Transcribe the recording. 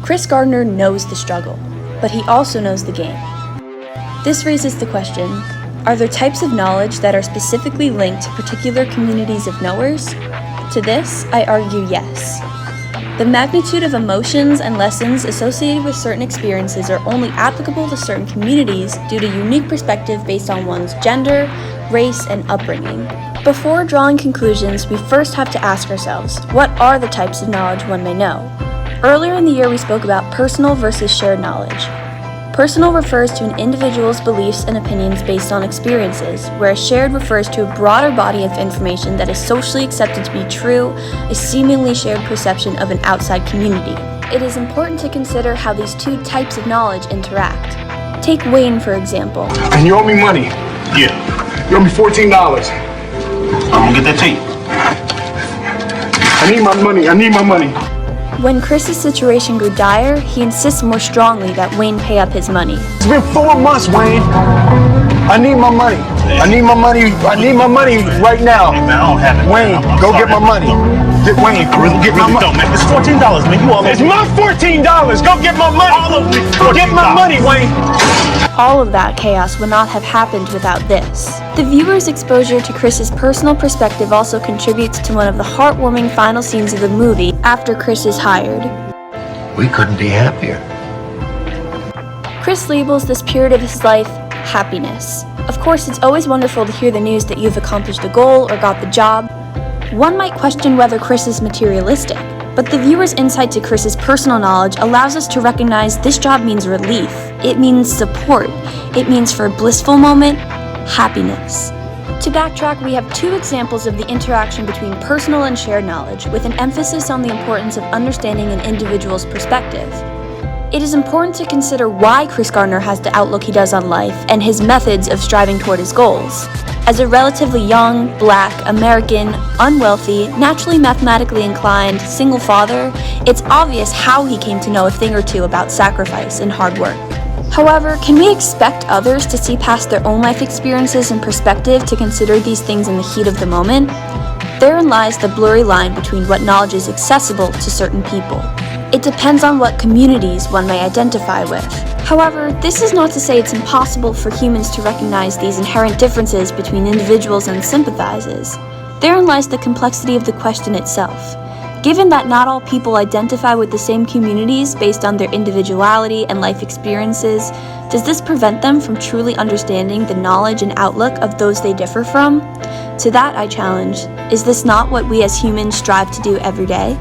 Chris Gardner knows the struggle, but he also knows the game. This raises the question, are there types of knowledge that are specifically linked to particular communities of knowers? To this, I argue yes. The magnitude of emotions and lessons associated with certain experiences are only applicable to certain communities due to unique perspective based on one's gender, race, and upbringing. Before drawing conclusions, we first have to ask ourselves, what are the types of knowledge one may know? Earlier in the year, we spoke about personal versus shared knowledge. Personal refers to an individual's beliefs and opinions based on experiences, whereas shared refers to a broader body of information that is socially accepted to be true, a seemingly shared perception of an outside community. It is important to consider how these two types of knowledge interact. Take Wayne, for example. And you owe me money. Yeah. You owe me $14. I'm gonna get that tape. I need my money. When Chris's situation grew dire, he insists more strongly that Wayne pay up his money. It's been 4 months, Wayne. I need my money. I need my money right now. Hey, man, I don't have it. Wayne, go get my money. Get Wayne, get my money. Don't, man. It's $14, man. You all It's my $14. Go get my money. All of it. Go get my money, Wayne. All of that chaos would not have happened without this. The viewer's exposure to Chris's personal perspective also contributes to one of the heartwarming final scenes of the movie after Chris is hired. We couldn't be happier. Chris labels this period of his life happiness. Of course, it's always wonderful to hear the news that you've accomplished a goal or got the job. One might question whether Chris is materialistic, but the viewer's insight to Chris's personal knowledge allows us to recognize this job means relief. It means support. It means for a blissful moment, happiness. To backtrack, we have two examples of the interaction between personal and shared knowledge, with an emphasis on the importance of understanding an individual's perspective. It is important to consider why Chris Gardner has the outlook he does on life and his methods of striving toward his goals. As a relatively young, black, American, unwealthy, naturally mathematically inclined, single father, it's obvious how he came to know a thing or two about sacrifice and hard work. However, can we expect others to see past their own life experiences and perspective to consider these things in the heat of the moment? Therein lies the blurry line between what knowledge is accessible to certain people. It depends on what communities one may identify with. However, this is not to say it's impossible for humans to recognize these inherent differences between individuals and sympathizers. Therein lies the complexity of the question itself. Given that not all people identify with the same communities based on their individuality and life experiences, does this prevent them from truly understanding the knowledge and outlook of those they differ from? To that I challenge, is this not what we as humans strive to do every day?